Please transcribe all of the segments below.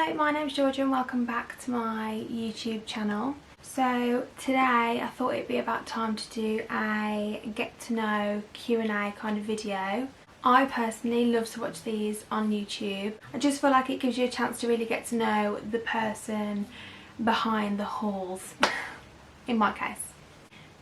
Hello, my name's Georgia and welcome back to my YouTube channel. So today I thought it'd be about time to do a get to know Q&A kind of video. I personally love to watch these on YouTube. I just feel like it gives you a chance to really get to know the person behind the hauls, in my case.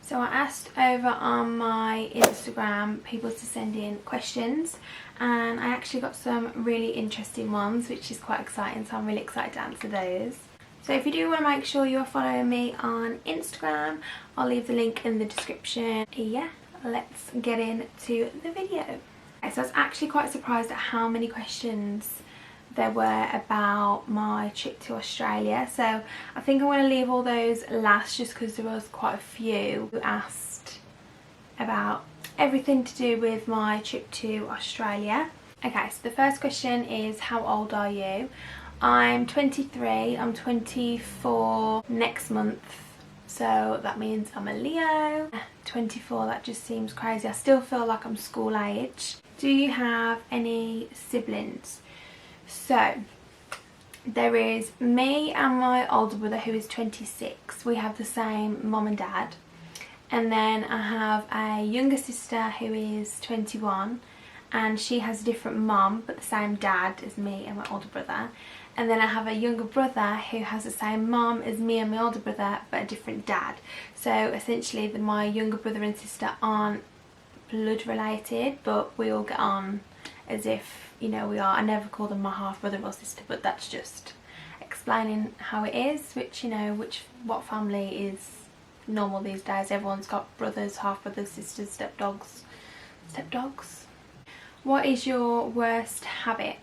So I asked over on my Instagram people to send in questions, and I actually got some really interesting ones, which is quite exciting, so I'm really excited to answer those. So if you do want to make sure you're following me on Instagram, I'll leave the link in the description. Yeah, let's get into the video. Okay, so I was actually quite surprised at how many questions there were about my trip to Australia, so I think I'm going to leave all those last just because there was quite a few who asked about everything to do with my trip to Australia. Okay, so the first question is, how old are you? I'm 23, I'm 24 next month, so that means I'm a Leo. 24, that just seems crazy. I still feel like I'm school age. Do you have any siblings? So there is me and my older brother who is 26. We have the same mum and dad. And then I have a younger sister who is 21 and she has a different mum but the same dad as me and my older brother. And then I have a younger brother who has the same mum as me and my older brother but a different dad. So essentially my younger brother and sister aren't blood related, but we all get on as if, you know, we are. I never call them my half brother or sister, but that's just explaining how it is, which, you know, what family is normal these days. Everyone's got brothers, half brothers, sisters, stepdogs. What is your worst habit?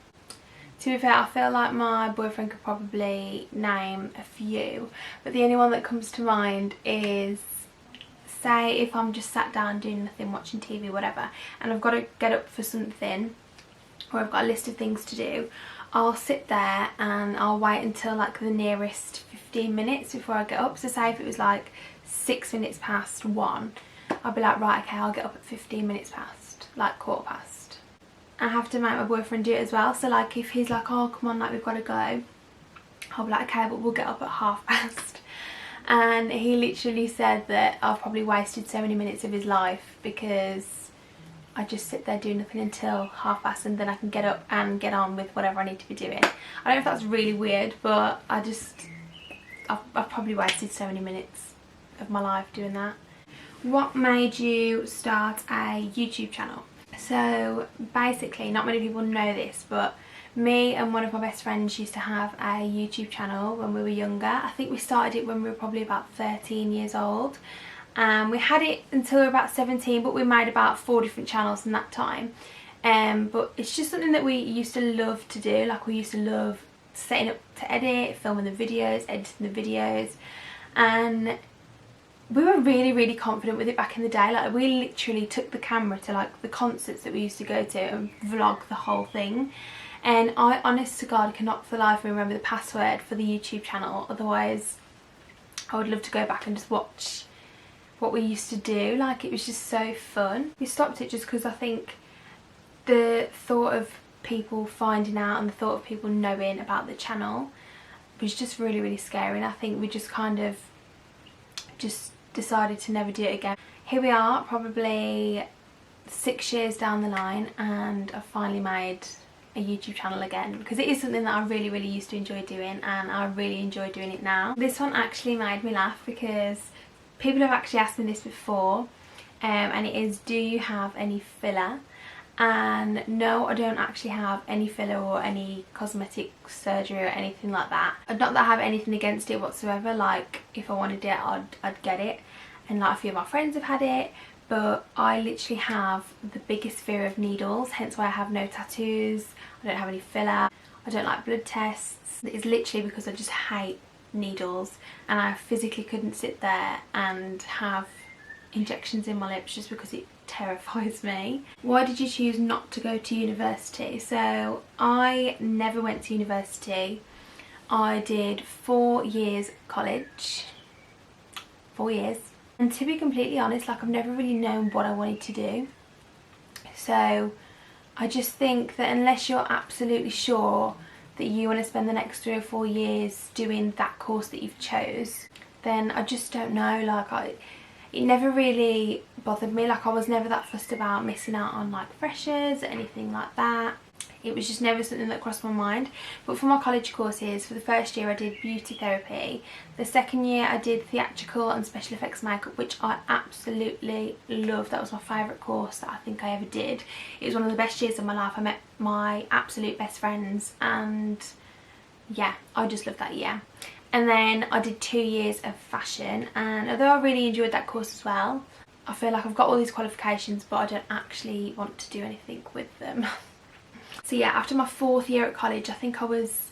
To be fair, I feel like my boyfriend could probably name a few, but the only one that comes to mind is, say if I'm just sat down doing nothing, watching TV, whatever, and I've got to get up for something, or I've got a list of things to do, I'll sit there and I'll wait until like the nearest 15 minutes before I get up. So say if it was like 6 minutes past 1, I'll be like, right, okay, I'll get up at 15 minutes past, like quarter past. I have to make my boyfriend do it as well. So like if he's like, oh come on, like we've got to go, I'll be like, okay, but we'll get up at half past. And he literally said that I've probably wasted so many minutes of his life because I just sit there doing nothing until half past, and then I can get up and get on with whatever I need to be doing. I don't know if that's really weird, but I've probably wasted so many minutes of my life doing that. What made you start a YouTube channel? So basically, not many people know this, but me and one of my best friends used to have a YouTube channel when we were younger. I think we started it when we were probably about 13 years old. We had it until we were about 17, but we made about 4 different channels in that time. But it's just something that we used to love to do. Like, we used to love setting up to edit, filming the videos, editing the videos, and we were really confident with it back in the day. Like, we literally took the camera to like the concerts that we used to go to and vlog the whole thing. And I, honest to God, cannot for the life of me remember the password for the YouTube channel. Otherwise, I would love to go back and just watch what we used to do. Like, it was just so fun. We stopped it just because I think the thought of people finding out and the thought of people knowing about the channel was just really scary, and I think we just kind of just decided to never do it again. Here we are, probably 6 years down the line, and I've finally made a YouTube channel again because it is something that I really used to enjoy doing, and I really enjoy doing it now. This one actually made me laugh because people have actually asked me this before, and it is, do you have any filler? And no, I don't actually have any filler or any cosmetic surgery or anything like that. Not that I have anything against it whatsoever. Like, if I wanted it, I'd get it, and like a few of my friends have had it, but I literally have the biggest fear of needles, hence why I have no tattoos. I don't have any filler. I don't like blood tests. It's literally because I just hate needles, and I physically couldn't sit there and have injections in my lips just because it terrifies me. Why did you choose not to go to university? So I never went to university. I did 4 years college. 4 years. And to be completely honest, like, I've never really known what I wanted to do. So I just think that unless you're absolutely sure that you want to spend the next 3 or 4 years doing that course that you've chose, then I just don't know, like it never really bothered me. Like I was never that fussed about missing out on like freshers or anything like that. It was just never something that crossed my mind. But for my college courses, for the first year I did beauty therapy. The second year I did theatrical and special effects makeup, which I absolutely loved. That was my favourite course that I think I ever did. It was one of the best years of my life. I met my absolute best friends, and yeah, I just loved that year. And then I did 2 years of fashion, and although I really enjoyed that course as well, I feel like I've got all these qualifications but I don't actually want to do anything with them. So yeah, after my 4th year at college, I think I was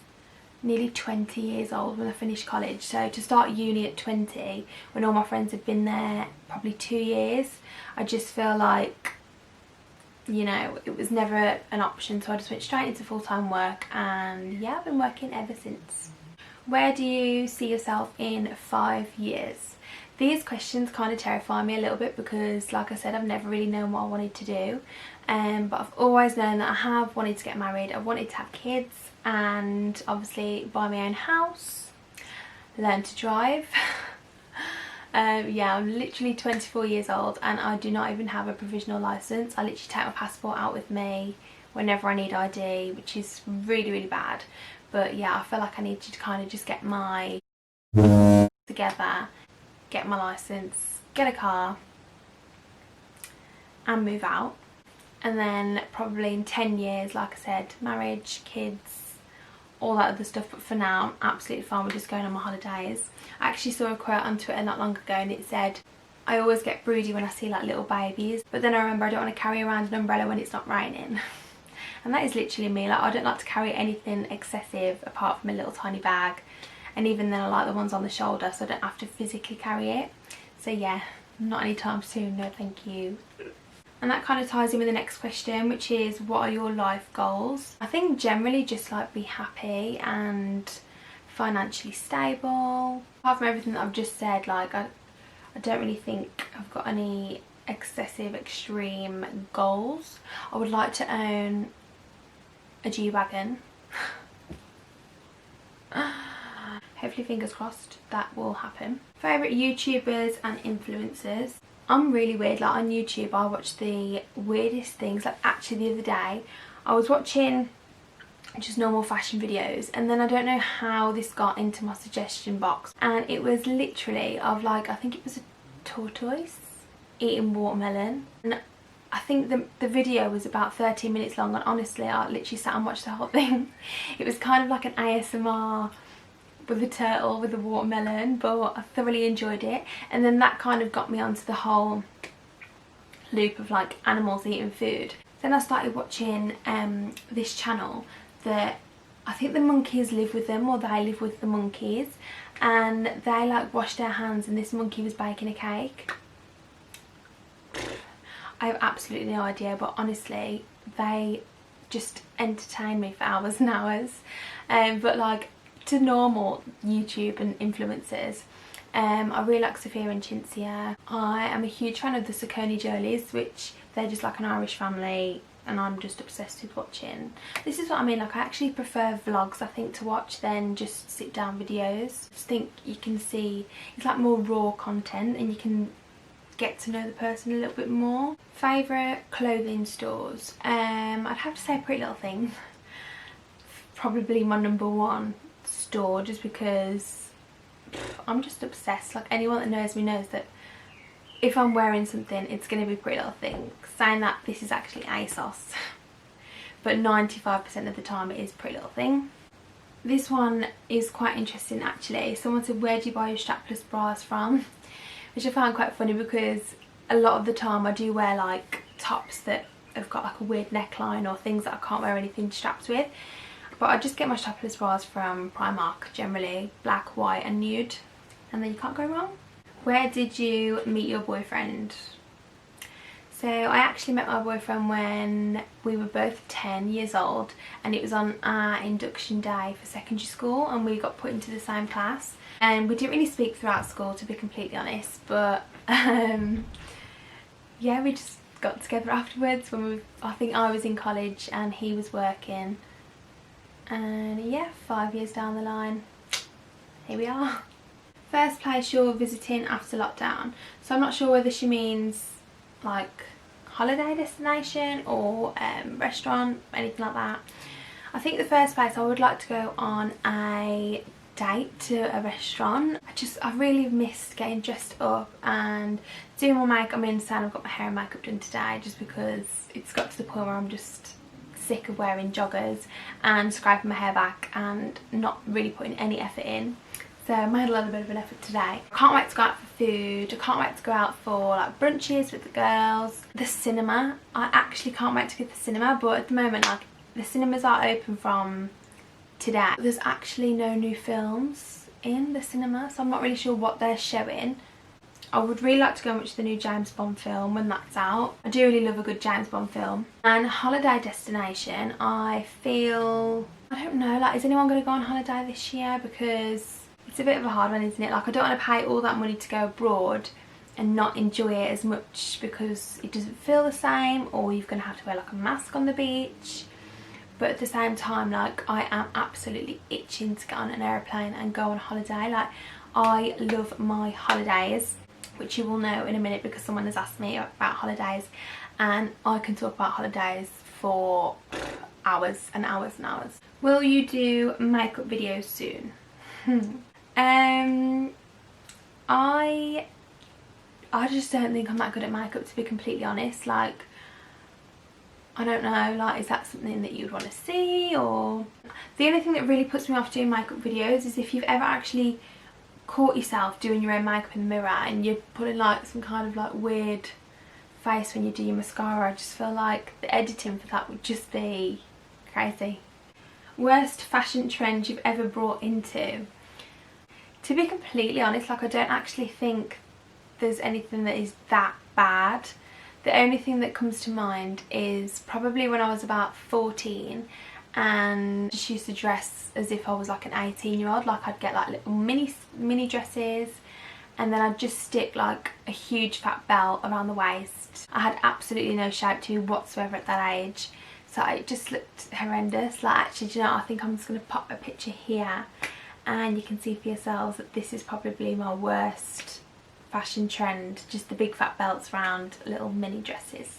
nearly 20 years old when I finished college. So to start uni at 20, when all my friends had been there probably 2 years, I just feel like, you know, it was never an option. So I just went straight into full-time work, and yeah, I've been working ever since. Where do you see yourself in 5 years? These questions kind of terrify me a little bit because, like I said, I've never really known what I wanted to do. But I've always known that I have wanted to get married, I wanted to have kids, and obviously buy my own house, learn to drive. Yeah, I'm literally 24 years old and I do not even have a provisional licence. I literally take my passport out with me whenever I need ID, which is really, really bad. But yeah, I feel like I need to kind of just get my together, get my licence, get a car and move out. And then probably in 10 years, like I said, marriage, kids, all that other stuff. But for now, I'm absolutely fine with just going on my holidays. I actually saw a quote on Twitter not long ago and it said, I always get broody when I see like little babies, but then I remember I don't want to carry around an umbrella when it's not raining. And that is literally me. Like I don't like to carry anything excessive apart from a little tiny bag, and even then I like the ones on the shoulder so I don't have to physically carry it. So yeah, not anytime soon, no thank you. And that kind of ties in with the next question, which is, what are your life goals? I think generally just like be happy and financially stable. Apart from everything that I've just said, like I don't really think I've got any excessive extreme goals. I would like to own a G-Wagon. Hopefully, fingers crossed, that will happen. Favourite YouTubers and influencers? I'm really weird. Like on YouTube I watch the weirdest things. Like actually the other day I was watching just normal fashion videos, and then I don't know how this got into my suggestion box, and it was literally of like, I think it was a tortoise eating watermelon, and I think the video was about 13 minutes long, and honestly I literally sat and watched the whole thing. It was kind of like an ASMR with a turtle with a watermelon, but I thoroughly enjoyed it. And then that kind of got me onto the whole loop of like animals eating food. Then I started watching this channel that I think the monkeys live with them, or they live with the monkeys, and they like wash their hands, and this monkey was baking a cake. I have absolutely no idea, but honestly they just entertain me for hours and hours. But like, to normal YouTube and influencers, I really like Sophia and Cinzia. I am a huge fan of the Saucony Jolies, which they're just like an Irish family and I'm just obsessed with watching. This is what I mean, like I actually prefer vlogs I think to watch than just sit down videos. I just think you can see, it's like more raw content and you can get to know the person a little bit more. Favourite clothing stores? I'd have to say Pretty Little Thing. Probably my #1 store, just because I'm just obsessed. Like anyone that knows me knows that if I'm wearing something it's going to be Pretty Little Thing. Saying that, this is actually ASOS, but 95% of the time it is Pretty Little Thing. This one is quite interesting actually. Someone said, where do you buy your strapless bras from? Which I found quite funny because a lot of the time I do wear like tops that have got like a weird neckline or things that I can't wear anything strapped with. But I just get my strapless bras from Primark, generally black, white and nude, and then you can't go wrong. Where did you meet your boyfriend? So I actually met my boyfriend when we were both 10 years old, and it was on our induction day for secondary school, and we got put into the same class. And we didn't really speak throughout school, to be completely honest, but yeah, we just got together afterwards when I think I was in college and he was working. And yeah, 5 years down the line, here we are. First place you're visiting after lockdown. So I'm not sure whether she means like holiday destination or restaurant, anything like that. I think the first place I would like to go on a date to a restaurant. I really missed getting dressed up and doing my makeup. I mean, I've got my hair and makeup done today just because it's got to the point where I'm just sick of wearing joggers and scraping my hair back and not really putting any effort in. So I made a little bit of an effort today. I can't wait to go out for food. I can't wait to go out for like brunches with the girls. The cinema. I actually can't wait to go to the cinema, but at the moment like the cinemas are open from today. There's actually no new films in the cinema, so I'm not really sure what they're showing. I would really like to go and watch the new James Bond film when that's out. I do really love a good James Bond film. And holiday destination, I feel, I don't know, like is anyone going to go on holiday this year? Because it's a bit of a hard one, isn't it? Like I don't want to pay all that money to go abroad and not enjoy it as much because it doesn't feel the same, or you're going to have to wear like a mask on the beach. But at the same time, like I am absolutely itching to get on an aeroplane and go on holiday. Like I love my holidays, which you will know in a minute because someone has asked me about holidays, and I can talk about holidays for hours and hours and hours. Will you do makeup videos soon? I just don't think I'm that good at makeup, to be completely honest. Like I don't know, like is that something that you'd want to see? Or the only thing that really puts me off doing makeup videos is if you've ever actually caught yourself doing your own makeup in the mirror and you're putting like some kind of like weird face when you do your mascara. I just feel like the editing for that would just be crazy. Worst fashion trend you've ever brought into? To be completely honest, like I don't actually think there's anything that is that bad. The only thing that comes to mind is probably when I was about 14 and I just used to dress as if I was like an 18-year-old. Like I'd get like little mini dresses, and then I'd just stick like a huge fat belt around the waist. I had absolutely no shape to me whatsoever at that age, so it just looked horrendous. Like actually, do you know, I think I'm just going to pop a picture here and you can see for yourselves that this is probably my worst fashion trend, just the big fat belts around little mini dresses.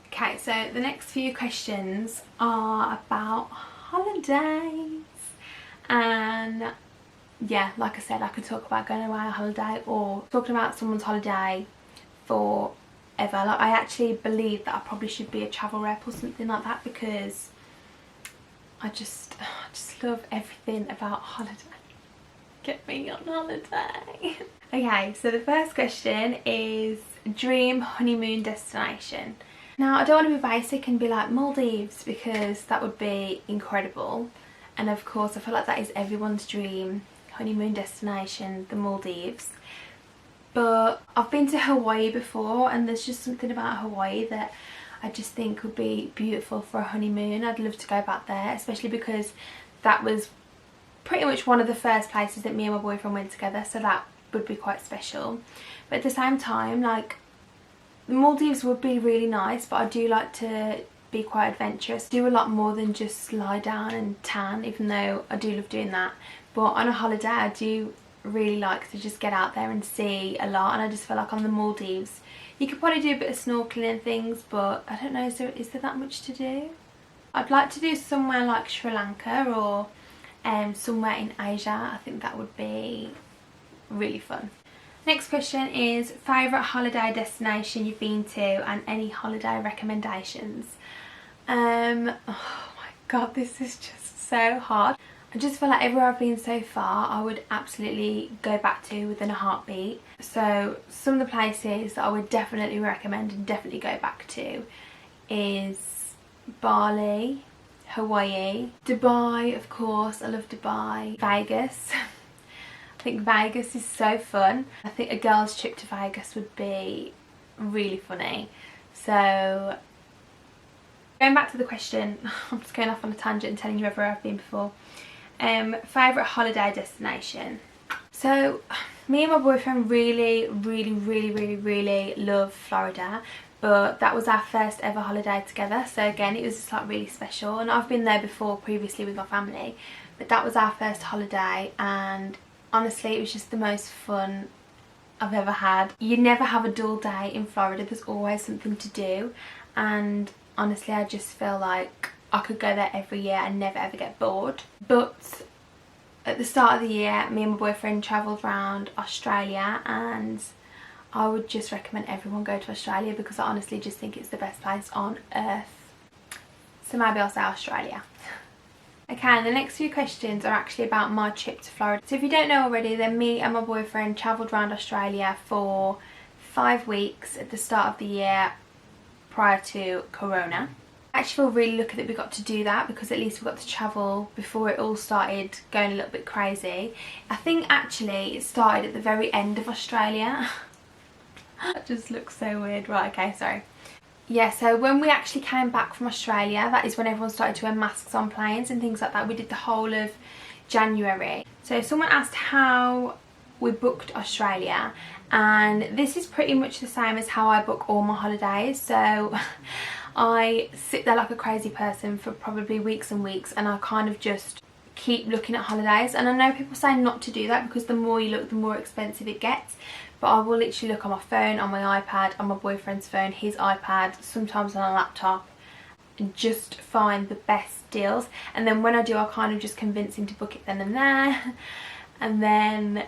Okay, so the next few questions are about holidays, and yeah, like I said, I could talk about going away on holiday or talking about someone's holiday forever. Like I actually believe that I probably should be a travel rep or something like that, because I just love everything about holiday. Get me on holiday. Okay, so the first question is dream honeymoon destination. Now I don't want to be basic and be like Maldives, because that would be incredible, and of course I feel like that is everyone's dream honeymoon destination, the Maldives. But I've been to Hawaii before, and there's just something about Hawaii that I just think would be beautiful for a honeymoon. I'd love to go back there, especially because that was pretty much one of the first places that me and my boyfriend went together, so that would be quite special. But at the same time, like the Maldives would be really nice, but I do like to be quite adventurous, do a lot more than just lie down and tan, even though I do love doing that. But on a holiday I do really like to just get out there and see a lot, and I just feel like on the Maldives you could probably do a bit of snorkeling and things, but I don't know, is there that much to do? I'd like to do somewhere like Sri Lanka or somewhere in Asia. I think that would be really fun. Next question is favourite holiday destination you've been to and any holiday recommendations. Oh my god, this is just so hard. I just feel like everywhere I've been so far I would absolutely go back to within a heartbeat. So some of the places that I would definitely recommend and definitely go back to is Bali, Hawaii, Dubai, of course, I love Dubai, Vegas. I think Vegas is so fun. I think a girl's trip to Vegas would be really funny. So going back to the question, I'm just going off on a tangent and telling you everywhere I've been before. Favourite holiday destination. So me and my boyfriend really love Florida, but that was our first ever holiday together. So again, it was just like really special, and I've been there before previously with my family, but that was our first holiday, and honestly it was just the most fun I've ever had. You never have a dull day in Florida, there's always something to do, and honestly I just feel like I could go there every year and never ever get bored. But at the start of the year, me and my boyfriend travelled around Australia, and I would just recommend everyone go to Australia because I honestly just think it's the best place on earth. So maybe I'll say Australia. Okay, and the next few questions are actually about my trip to Florida. So if you don't know already, then me and my boyfriend travelled around Australia for 5 weeks at the start of the year prior to Corona. I actually feel really lucky that we got to do that because at least we got to travel before it all started going a little bit crazy. I think actually it started at the very end of Australia. That just looks so weird. Right, okay, sorry. Yeah, so when we actually came back from Australia, that is when everyone started to wear masks on planes and things like that. We did the whole of January. So someone asked how we booked Australia, and this is pretty much the same as how I book all my holidays. So I sit there like a crazy person for probably weeks and weeks, and I kind of just keep looking at holidays. And I know people say not to do that because the more you look, the more expensive it gets. But I will literally look on my phone, on my iPad, on my boyfriend's phone, his iPad, sometimes on a laptop, and just find the best deals. And then when I do, I kind of just convince him to book it then and there. And then,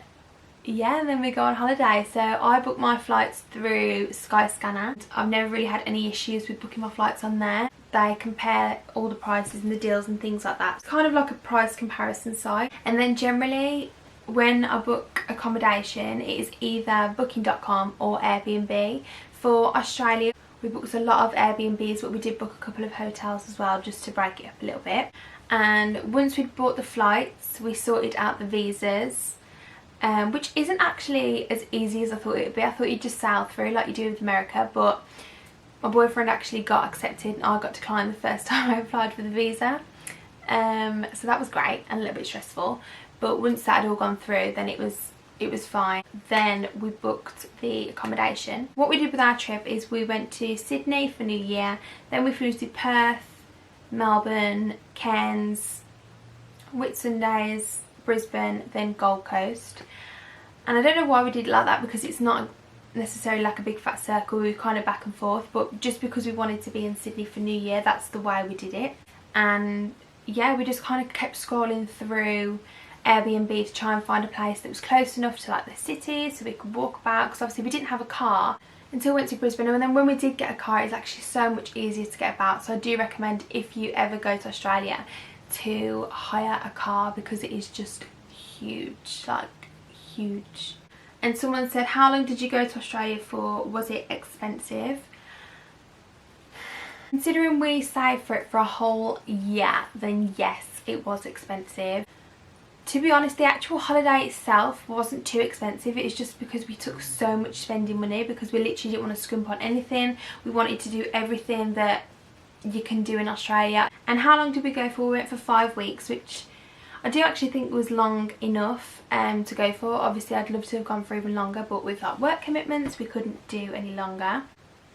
yeah, then we go on holiday. So I book my flights through Skyscanner. I've never really had any issues with booking my flights on there. They compare all the prices and the deals and things like that. It's kind of like a price comparison site. And then generally, when I book accommodation, it is either booking.com or Airbnb. For Australia, we booked a lot of Airbnbs, but we did book a couple of hotels as well just to break it up a little bit. And once we'd bought the flights, we sorted out the visas, which isn't actually as easy as I thought it would be. I thought you'd just sail through like you do with America, but my boyfriend actually got accepted and I got declined the first time I applied for the visa. So that was great and a little bit stressful. But once that had all gone through, then it was fine. Then we booked the accommodation. What we did with our trip is we went to Sydney for New Year, then we flew to Perth, Melbourne, Cairns, Whitsundays, Brisbane, then Gold Coast. And I don't know why we did it like that because it's not necessarily like a big fat circle, we were kind of back and forth, but just because we wanted to be in Sydney for New Year, that's the way we did it. And yeah, we just kind of kept scrolling through Airbnb to try and find a place that was close enough to like the city so we could walk about, because obviously we didn't have a car until we went to Brisbane, and then when we did get a car it's actually so much easier to get about. So I do recommend, if you ever go to Australia, to hire a car because it is just huge, like huge. And someone said, how long did you go to Australia for? Was it expensive? Considering we saved for it for a whole year, then yes, it was expensive. To be honest, the actual holiday itself wasn't too expensive. It was just because we took so much spending money because we literally didn't want to scrimp on anything. We wanted to do everything that you can do in Australia. And how long did we go for? We went for 5 weeks, which I do actually think was long enough to go for. Obviously I'd love to have gone for even longer, but with like work commitments we couldn't do any longer.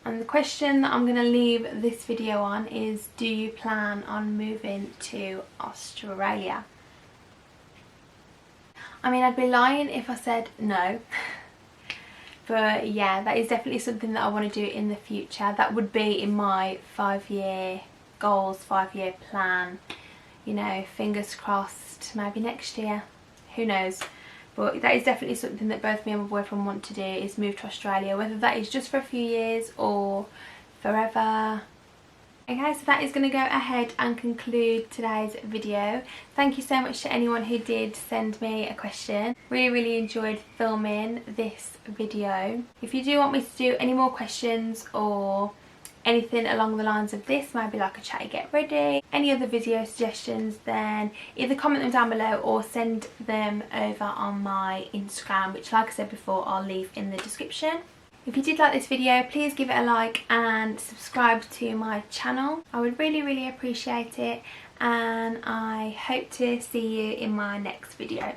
And the question that I'm going to leave this video on is, do you plan on moving to Australia? I mean, I'd be lying if I said no. But yeah, that is definitely something that I want to do in the future. That would be in my 5-year goals, 5-year plan. You know, fingers crossed, maybe next year. Who knows? But that is definitely something that both me and my boyfriend want to do, is move to Australia. Whether that is just for a few years or forever. Okay, so that is going to go ahead and conclude today's video. Thank you so much to anyone who did send me a question. Really enjoyed filming this video. If you do want me to do any more questions or anything along the lines of this, maybe like a chatty get ready, any other video suggestions, then either comment them down below or send them over on my Instagram, which, like I said before, I'll leave in the description. If you did like this video, please give it a like and subscribe to my channel. I would really appreciate it, and I hope to see you in my next video.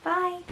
Bye!